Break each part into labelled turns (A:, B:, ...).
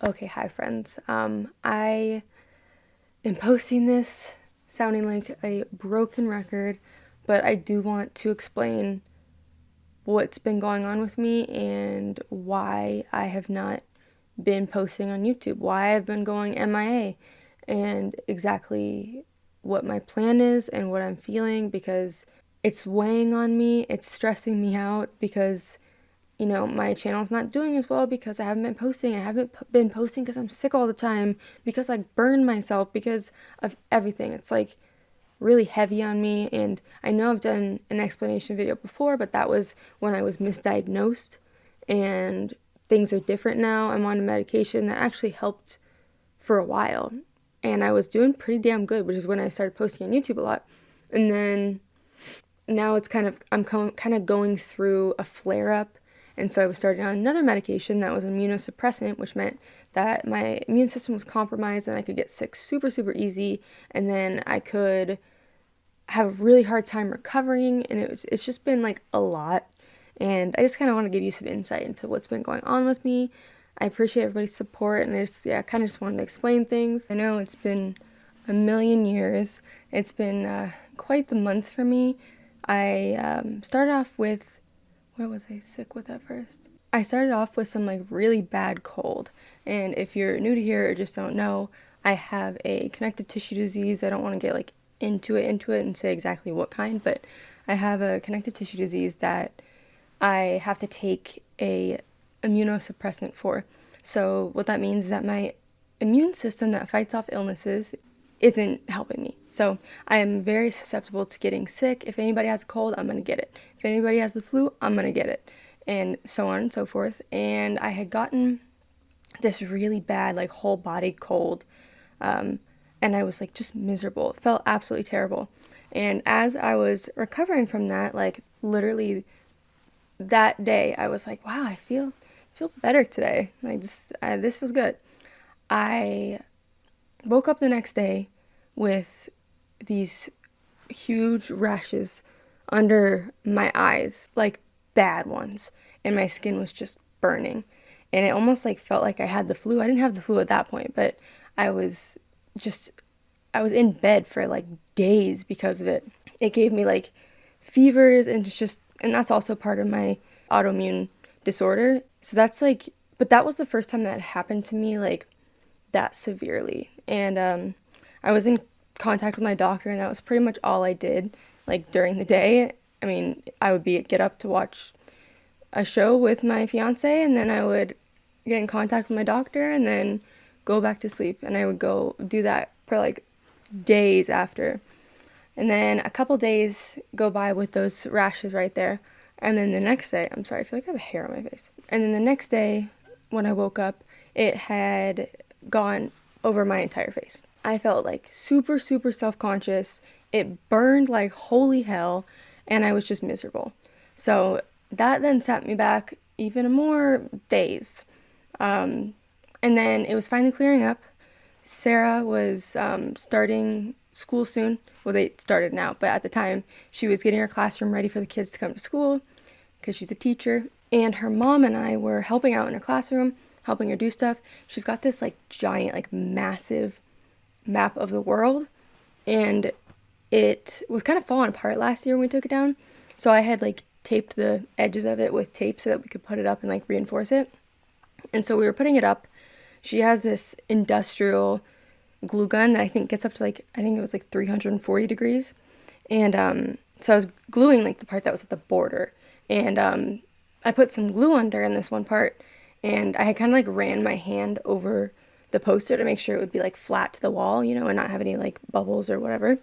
A: Okay, hi friends. I am posting this sounding like a broken record, but I do want to explain what's been going on with me and why I have not been posting on YouTube, why I've been going MIA, and exactly what my plan is and what I'm feeling because it's weighing on me, it's stressing me out because my channel's not doing as well because I haven't been posting. I haven't been posting because I'm sick all the time, because I burned myself, because of everything. It's like really heavy on me. And I know I've done an explanation video before, but that was when I was misdiagnosed and things are different now. I'm on a medication that actually helped for a while. And I was doing pretty damn good, which is when I started posting on YouTube a lot. And then now it's I'm kind of going through a flare up, and so I was starting on another medication that was immunosuppressant, which meant that my immune system was compromised and I could get sick super easy, and then I could have a really hard time recovering, and it's just been like a lot. And I just kind of want to give you some insight into what's been going on with me. I appreciate everybody's support, and I kind of just wanted to explain things. I know it's been a million years. It's been quite the month for me. I started off with, what was I sick with at first? I started off with some like really bad cold. And if you're new to here or just don't know, I have a connective tissue disease. I don't want to get like into it and say exactly what kind, but I have a connective tissue disease that I have to take a immunosuppressant for. So what that means is that my immune system that fights off illnesses isn't helping me. So I am very susceptible to getting sick. If anybody has a cold, I'm going to get it. If anybody has the flu, I'm going to get it. And so on and so forth. And I had gotten this really bad, like, whole body cold. And I was like just miserable. It felt absolutely terrible. And as I was recovering from that, like literally that day, I was like, wow, I feel better today. Like this was good. I woke up the next day with these huge rashes under my eyes, like bad ones, and my skin was just burning. And it almost like felt like I had the flu. I didn't have the flu at that point, but I was just I was in bed for like days because of it. It gave me like fevers, and and that's also part of my autoimmune disorder. So that's like, but that was the first time that happened to me like that severely. And I was in contact with my doctor, and that was pretty much all I did like during the day. I mean, I would get up to watch a show with my fiance, and then I would get in contact with my doctor and then go back to sleep, and I would go do that for like days after. And then a couple days go by with those rashes right there. And then the next day, I'm sorry, I feel like I have a hair on my face. And then the next day, when I woke up, it had gone over my entire face. I felt like super self-conscious. It burned like holy hell, and I was just miserable. So that then set me back even more days. And then it was finally clearing up. Sarah was starting school soon. Well, they started now, but at the time, she was getting her classroom ready for the kids to come to school because she's a teacher. And her mom and I were helping out in her classroom, helping her do stuff. She's got this like giant, like massive map of the world, and it was kind of falling apart last year when we took it down. So I had like taped the edges of it with tape so that we could put it up and like reinforce it. And so we were putting it up. She has this industrial glue gun that I think gets up to like, I think it was like 340 degrees. And so I was gluing like the part that was at the border. And I put some glue under in this one part, and I had kind of like ran my hand over the poster to make sure it would be like flat to the wall, and not have any like bubbles or whatever.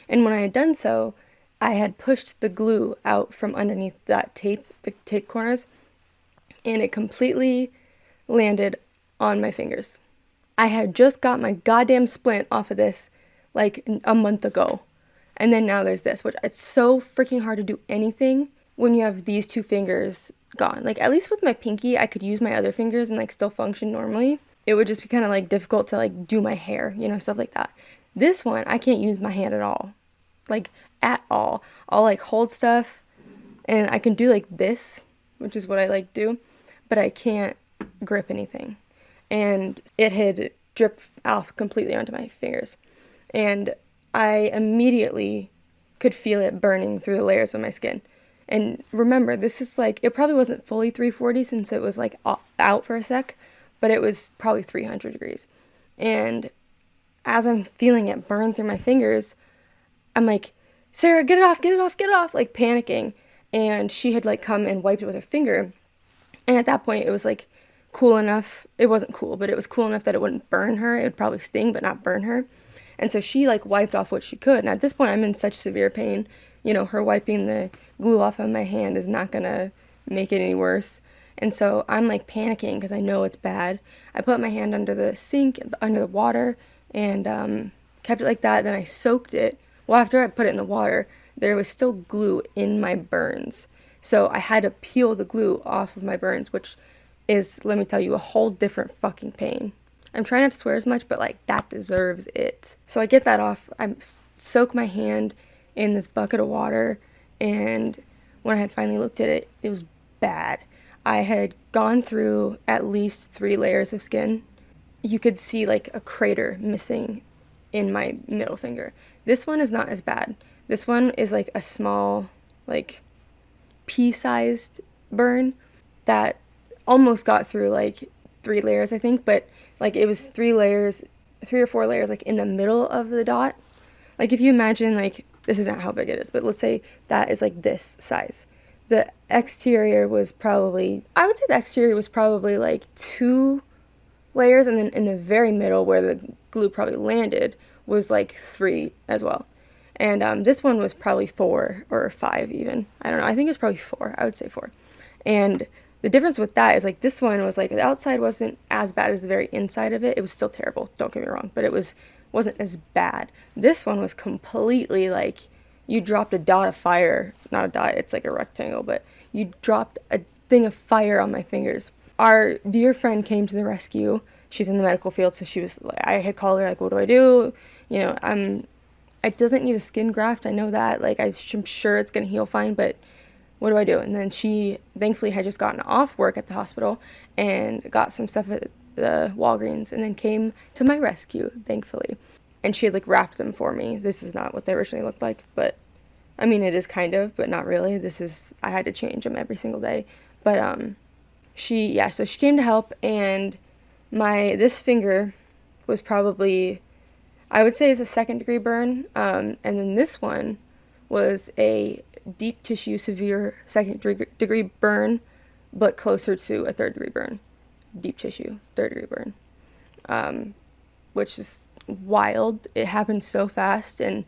A: And when I had done so, I had pushed the glue out from underneath that tape, the tape corners, and it completely landed on my fingers. I had just got my goddamn splint off of this like a month ago. And then now there's this, which it's so freaking hard to do anything when you have these two fingers gone. Like at least with my pinky, I could use my other fingers and like still function normally. It would just be kind of like difficult to like do my hair, stuff like that. This one, I can't use my hand at all. Like at all. I'll like hold stuff and I can do like this, which is what I like do, but I can't grip anything. and it had dripped off completely onto my fingers. And I immediately could feel it burning through the layers of my skin. And remember, this is like, it probably wasn't fully 340 since it was like out for a sec, but it was probably 300 degrees. And as I'm feeling it burn through my fingers, I'm like, Sarah, get it off, get it off, get it off, like panicking. And she had like come and wiped it with her finger. And at that point, it was like cool enough. It wasn't cool, but it was cool enough that it wouldn't burn her. It would probably sting, but not burn her. And so she like wiped off what she could. And at this point, I'm in such severe pain. You know, her wiping the glue off of my hand is not gonna make it any worse. And so I'm like panicking because I know it's bad. I put my hand under the sink, under the water, and kept it like that. Then I soaked it. Well, after I put it in the water, there was still glue in my burns. So I had to peel the glue off of my burns, which is, let me tell you, a whole different fucking pain. I'm trying not to swear as much, but like that deserves it. So I get that off. I soak my hand in this bucket of water, and when I had finally looked at it, it was bad. I had gone through at least 3 layers of skin. You could see like a crater missing in my middle finger. This one is not as bad. This one is like a small, like pea-sized burn that almost got through like 3 layers, I think, but like it was 3 layers, 3 or 4 layers like in the middle of the dot. Like if you imagine, like, this isn't how big it is, but let's say that is like this size. The exterior was probably, I would say the exterior was probably like 2 layers, and then in the very middle where the glue probably landed was like 3 as well. And this one was probably 4 or 5 even. I don't know. I think it's probably 4. I would say 4. And the difference with that is like this one was like the outside wasn't as bad as the very inside of it. It was still terrible. Don't get me wrong, but it wasn't as bad. This one was completely like you dropped a dot of fire. Not a dot. It's like a rectangle, but you dropped a thing of fire on my fingers. Our dear friend came to the rescue. She's in the medical field, so she was. I had called her like, "What do I do?" You know, it doesn't need a skin graft. I know that. Like, I'm sure it's gonna heal fine, but what do I do? And then she thankfully had just gotten off work at the hospital and got some stuff at the Walgreens, and then came to my rescue, thankfully. And she had like wrapped them for me. This is not what they originally looked like, but I mean, it is kind of, but not really. I had to change them every single day. But so she came to help, and this finger was probably, I would say, is a 2nd degree burn. And then this one was a deep tissue, severe 2nd degree burn, but closer to a 3rd degree burn. Deep tissue, 3rd degree burn, which is wild. It happened so fast, and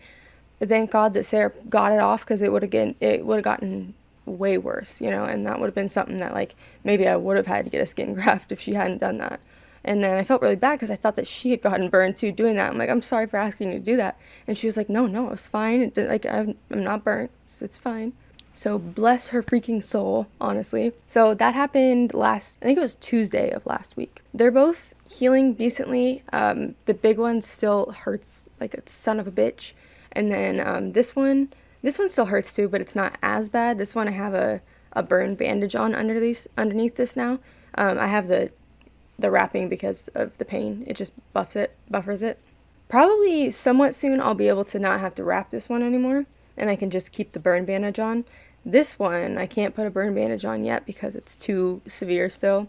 A: thank God that Sarah got it off, because it would have gotten way worse, you know, and that would have been something that like maybe I would have had to get a skin graft if she hadn't done that. And then I felt really bad because I thought that she had gotten burned too doing that. I'm like, I'm sorry for asking you to do that. And she was like, no, it was fine. I'm not burnt. It's fine. So bless her freaking soul, honestly. So that happened I think it was Tuesday of last week. They're both healing decently. The big one still hurts like a son of a bitch. And then this one still hurts too, but it's not as bad. This one I have a burn bandage on underneath this now. I have the wrapping because of the pain. It just buffers it. Probably somewhat soon I'll be able to not have to wrap this one anymore, and I can just keep the burn bandage on. This one, I can't put a burn bandage on yet because it's too severe still.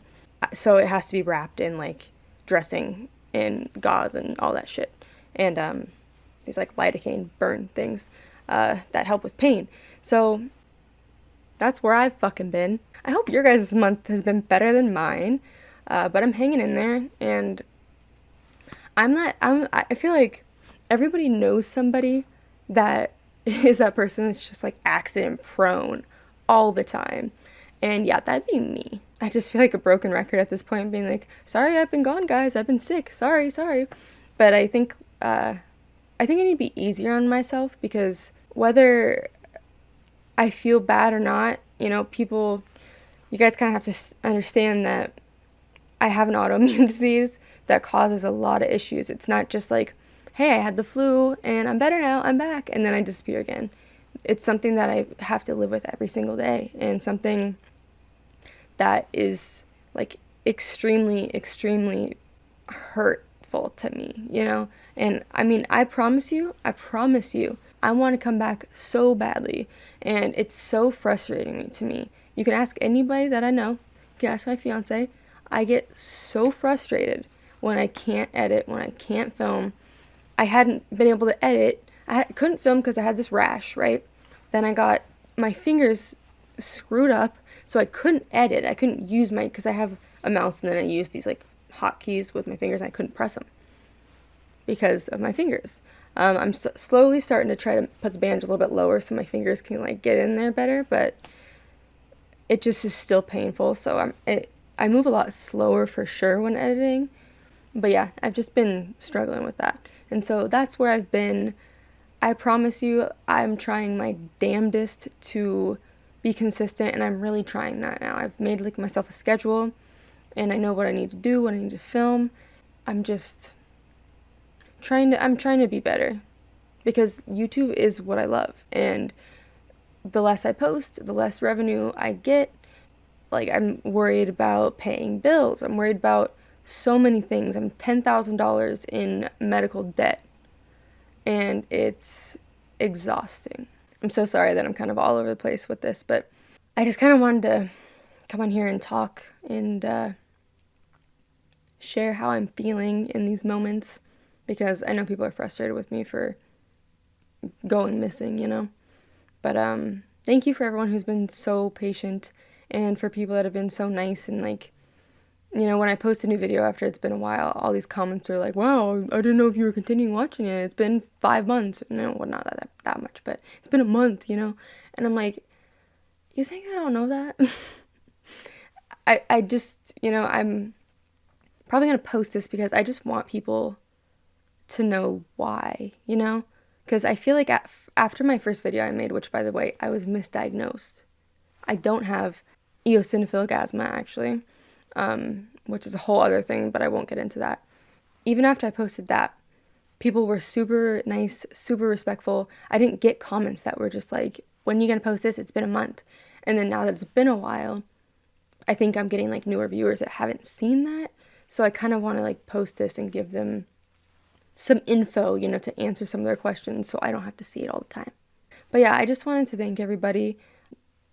A: So it has to be wrapped in like dressing and gauze and all that shit. And these like lidocaine burn things that help with pain. So that's where I've fucking been. I hope your guys' month has been better than mine. But I'm hanging in there, and I feel like everybody knows somebody that is that person that's just like accident prone all the time. And yeah, that'd be me. I just feel like a broken record at this point, being like, sorry, I've been gone, guys. I've been sick. Sorry. But I think I need to be easier on myself, because whether I feel bad or not, you know, you guys kind of have to understand that I have an autoimmune disease that causes a lot of issues. It's not just like, hey, I had the flu and I'm better now, I'm back, and then I disappear again. It's something that I have to live with every single day, and something that is like extremely, extremely hurtful to me, you know? And I mean, I promise you, I want to come back so badly. And it's so frustrating to me. You can ask anybody that I know, you can ask my fiance. I get so frustrated when I can't edit, when I can't film. I hadn't been able to edit. Couldn't film because I had this rash, right? Then I got my fingers screwed up, so I couldn't edit. I couldn't use because I have a mouse and then I use these like hotkeys with my fingers and I couldn't press them because of my fingers. I'm slowly starting to try to put the bandage a little bit lower so my fingers can like get in there better, but it just is still painful. So I move a lot slower for sure when editing. But yeah, I've just been struggling with that. And so that's where I've been. I promise you, I'm trying my damnedest to be consistent, and I'm really trying that now. I've made like myself a schedule, and I know what I need to do, what I need to film. I'm just I'm trying to be better because YouTube is what I love, and the less I post, the less revenue I get. Like, I'm worried about paying bills. I'm worried about so many things. I'm $10,000 in medical debt, and it's exhausting. I'm so sorry that I'm kind of all over the place with this, but I just kind of wanted to come on here and talk and share how I'm feeling in these moments, because I know people are frustrated with me for going missing, you know? But thank you for everyone who's been so patient, and for people that have been so nice. And like, you know, when I post a new video after it's been a while, all these comments are like, wow, I didn't know if you were continuing watching it. It's been 5 months. No, well, not that much, but it's been a month, you know? And I'm like, you think I don't know that? I just, you know, I'm probably going to post this because I just want people to know why, you know? Because I feel like after my first video I made, which by the way, I was misdiagnosed. I don't have eosinophilic asthma, actually, which is a whole other thing, but I won't get into that. Even after I posted that, people were super nice, super respectful. I didn't get comments that were just like, when are you going to post this? It's been a month. And then now that it's been a while, I think I'm getting like newer viewers that haven't seen that. So I kind of want to like post this and give them some info, you know, to answer some of their questions so I don't have to see it all the time. But yeah, I just wanted to thank everybody.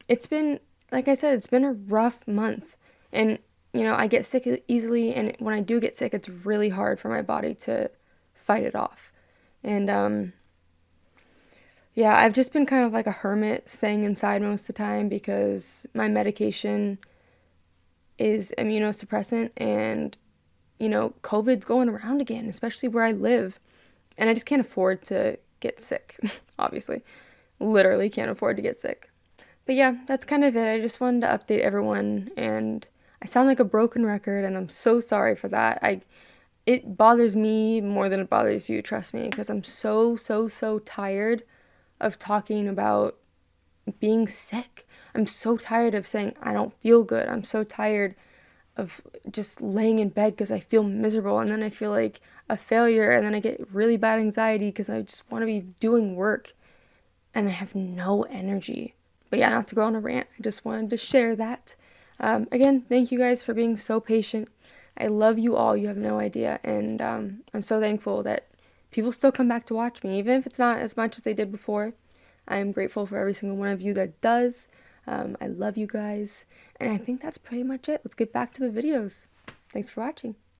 A: It's been, like I said, it's been a rough month. And, you know, I get sick easily. And when I do get sick, it's really hard for my body to fight it off. And, yeah, I've just been kind of like a hermit, staying inside most of the time because my medication is immunosuppressant, and, you know, COVID's going around again, especially where I live. And I just can't afford to get sick, obviously. Literally can't afford to get sick. But yeah, that's kind of it. I just wanted to update everyone, and I sound like a broken record, and I'm so sorry for that. It bothers me more than it bothers you, trust me, because I'm so tired of talking about being sick. I'm so tired of saying I don't feel good. I'm so tired of just laying in bed because I feel miserable, and then I feel like a failure, and then I get really bad anxiety because I just want to be doing work and I have no energy. But yeah, not to go on a rant, I just wanted to share that. Again, thank you guys for being so patient. I love you all, you have no idea, and I'm so thankful that people still come back to watch me, even if it's not as much as they did before. I am grateful for every single one of you that does. I love you guys, and I think that's pretty much it. Let's get back to the videos. Thanks for watching.